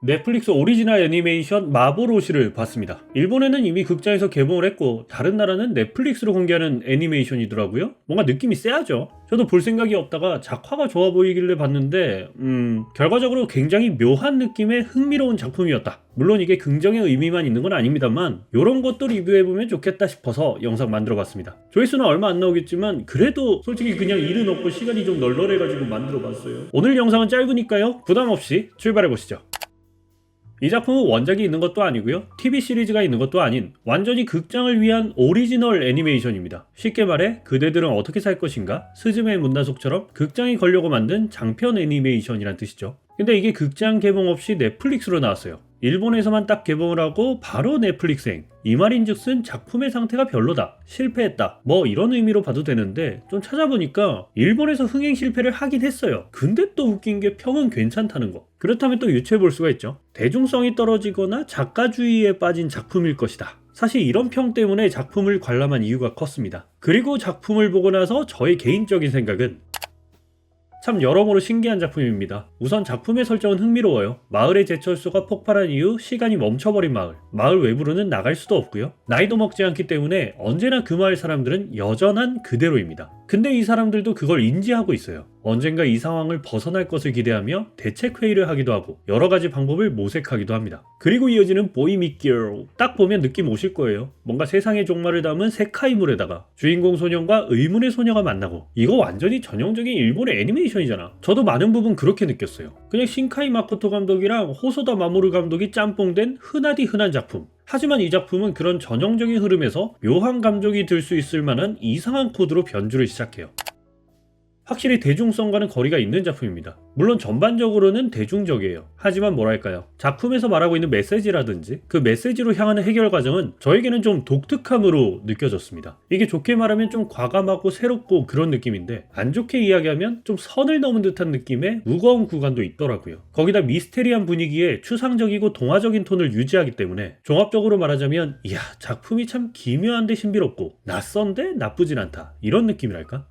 넷플릭스 오리지널 애니메이션 마보로시를 봤습니다. 일본에는 이미 극장에서 개봉을 했고 다른 나라는 넷플릭스로 공개하는 애니메이션이더라고요. 뭔가 느낌이 세하죠. 저도 볼 생각이 없다가 작화가 좋아 보이길래 봤는데 결과적으로 굉장히 묘한 느낌의 흥미로운 작품이었다. 물론 이게 긍정의 의미만 있는 건 아닙니다만 이런 것도 리뷰해보면 좋겠다 싶어서 영상 만들어봤습니다. 조회수는 얼마 안 나오겠지만 그래도 솔직히 그냥 일은 없고 시간이 좀 널널해가지고 만들어봤어요. 오늘 영상은 짧으니까요 부담없이 출발해보시죠. 이 작품은 원작이 있는 것도 아니고요 TV 시리즈가 있는 것도 아닌 완전히 극장을 위한 오리지널 애니메이션입니다. 쉽게 말해 그대들은 어떻게 살 것인가 스즈메의 문단속처럼 극장에 걸려고 만든 장편 애니메이션이란 뜻이죠. 근데 이게 극장 개봉 없이 넷플릭스로 나왔어요. 일본에서만 딱 개봉을 하고 바로 넷플릭스행. 이 말인즉슨 작품의 상태가 별로다, 실패했다, 뭐 이런 의미로 봐도 되는데 좀 찾아보니까 일본에서 흥행 실패를 하긴 했어요. 근데 또 웃긴 게 평은 괜찮다는 거. 그렇다면 또 유추해 볼 수가 있죠. 대중성이 떨어지거나 작가주의에 빠진 작품일 것이다. 사실 이런 평 때문에 작품을 관람한 이유가 컸습니다. 그리고 작품을 보고 나서 저의 개인적인 생각은 참 여러모로 신기한 작품입니다. 우선 작품의 설정은 흥미로워요. 마을의 제철소가 폭발한 이후 시간이 멈춰버린 마을. 마을 외부로는 나갈 수도 없고요. 나이도 먹지 않기 때문에 언제나 그 마을 사람들은 여전한 그대로입니다. 근데 이 사람들도 그걸 인지하고 있어요. 언젠가 이 상황을 벗어날 것을 기대하며 대책회의를 하기도 하고 여러 가지 방법을 모색하기도 합니다. 그리고 이어지는 보이 밋 걸. 딱 보면 느낌 오실 거예요. 뭔가 세상의 종말을 담은 세카이물에다가 주인공 소년과 의문의 소녀가 만나고 이거 완전히 전형적인 일본의 애니메이션이잖아. 저도 많은 부분 그렇게 느꼈어요. 그냥 신카이 마코토 감독이랑 호소다 마모루 감독이 짬뽕된 흔하디 흔한 작품. 하지만 이 작품은 그런 전형적인 흐름에서 묘한 감정이 들 수 있을 만한 이상한 코드로 변주를 시작해요. 확실히 대중성과는 거리가 있는 작품입니다. 물론 전반적으로는 대중적이에요. 하지만 뭐랄까요, 작품에서 말하고 있는 메시지라든지 그 메시지로 향하는 해결 과정은 저에게는 좀 독특함으로 느껴졌습니다. 이게 좋게 말하면 좀 과감하고 새롭고 그런 느낌인데 안 좋게 이야기하면 좀 선을 넘은 듯한 느낌의 무거운 구간도 있더라고요. 거기다 미스테리한 분위기에 추상적이고 동화적인 톤을 유지하기 때문에 종합적으로 말하자면 이야, 작품이 참 기묘한데 신비롭고 낯선데 나쁘진 않다, 이런 느낌이랄까?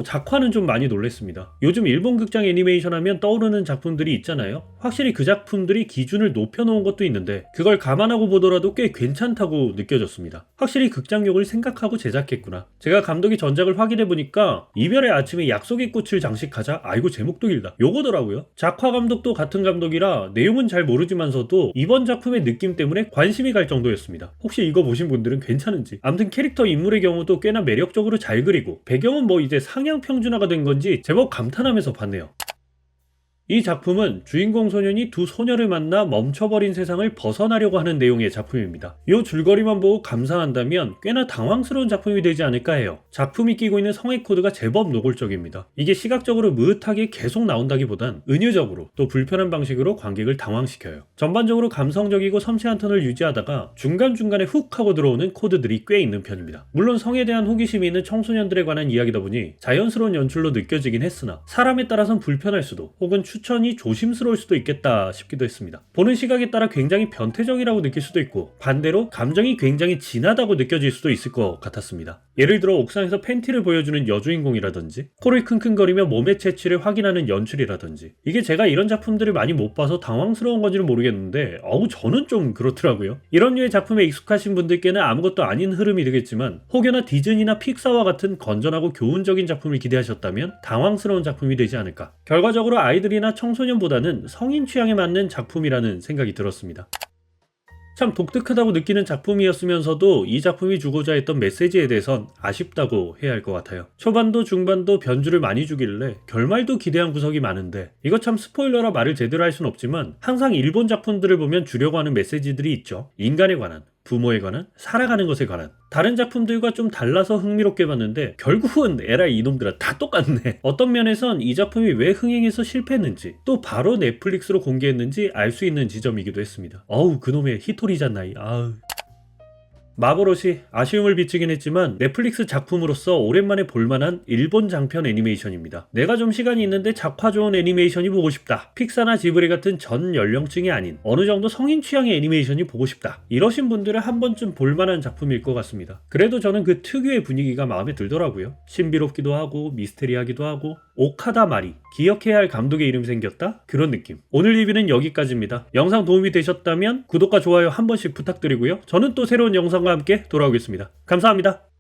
작화는 좀 많이 놀랬습니다. 요즘 일본 극장 애니메이션 하면 떠오르는 작품들이 있잖아요. 확실히 그 작품들이 기준을 높여놓은 것도 있는데 그걸 감안하고 보더라도 꽤 괜찮다고 느껴졌습니다. 확실히 극장력을 생각하고 제작했구나. 제가 감독이 전작을 확인해보니까 이별의 아침에 약속의 꽃을 장식하자, 아이고 제목도 길다, 요거더라고요. 작화 감독도 같은 감독이라 내용은 잘 모르지만서도 이번 작품의 느낌 때문에 관심이 갈 정도였습니다. 혹시 이거 보신 분들은 괜찮은지. 아무튼 캐릭터 인물의 경우도 꽤나 매력적으로 잘 그리고 배경은 뭐 이제 상향 평준화가 된 건지 제법 감탄하면서 봤네요. 이 작품은 주인공 소년이 두 소녀를 만나 멈춰버린 세상을 벗어나려고 하는 내용의 작품입니다. 이 줄거리만 보고 감상한다면 꽤나 당황스러운 작품이 되지 않을까 해요. 작품이 끼고 있는 성의 코드가 제법 노골적입니다. 이게 시각적으로 무흐하게 계속 나온다기보단 은유적으로 또 불편한 방식으로 관객을 당황시켜요. 전반적으로 감성적이고 섬세한 톤을 유지하다가 중간중간에 훅 하고 들어오는 코드들이 꽤 있는 편입니다. 물론 성에 대한 호기심이 있는 청소년들에 관한 이야기다 보니 자연스러운 연출로 느껴지긴 했으나 사람에 따라선 불편할 수도 혹은 추천이 조심스러울 수도 있겠다 싶기도 했습니다. 보는 시각에 따라 굉장히 변태적이라고 느낄 수도 있고 반대로 감정이 굉장히 진하다고 느껴질 수도 있을 것 같았습니다. 예를 들어 옥상에서 팬티를 보여주는 여주인공이라든지 코를 킁킁거리며 몸의 채취를 확인하는 연출이라든지 이게 제가 이런 작품들을 많이 못 봐서 당황스러운 건지는 모르겠는데 저는 좀 그렇더라고요. 이런 류의 작품에 익숙하신 분들께는 아무것도 아닌 흐름이 되겠지만 혹여나 디즈니나 픽사와 같은 건전하고 교훈적인 작품을 기대하셨다면 당황스러운 작품이 되지 않을까. 결과적으로 아이들이나 청소년보다는 성인 취향에 맞는 작품이라는 생각이 들었습니다. 참 독특하다고 느끼는 작품이었으면서도 이 작품이 주고자 했던 메시지에 대해선 아쉽다고 해야 할 것 같아요. 초반도 중반도 변주를 많이 주길래 결말도 기대한 구석이 많은데 이거 참 스포일러라 말을 제대로 할 순 없지만 항상 일본 작품들을 보면 주려고 하는 메시지들이 있죠. 인간에 관한, 부모에 관한, 살아가는 것에 관한. 다른 작품들과 좀 달라서 흥미롭게 봤는데 결국은 에라이 이놈들아 다 똑같네. 어떤 면에선 이 작품이 왜 흥행해서 실패했는지 또 바로 넷플릭스로 공개했는지 알 수 있는 지점이기도 했습니다. 그놈의 히토리잖나이. 마보로시 아쉬움을 비치긴 했지만 넷플릭스 작품으로서 오랜만에 볼만한 일본 장편 애니메이션입니다. 내가 좀 시간이 있는데 작화 좋은 애니메이션이 보고 싶다. 픽사나 지브리 같은 전 연령층이 아닌 어느 정도 성인 취향의 애니메이션이 보고 싶다. 이러신 분들은 한 번쯤 볼만한 작품일 것 같습니다. 그래도 저는 그 특유의 분위기가 마음에 들더라고요. 신비롭기도 하고 미스테리하기도 하고 오카다 마리, 기억해야 할 감독의 이름이 생겼다? 그런 느낌. 오늘 리뷰는 여기까지입니다. 영상 도움이 되셨다면 구독과 좋아요 한 번씩 부탁드리고요. 저는 또 새로운 영상과 함께 돌아오겠습니다. 감사합니다.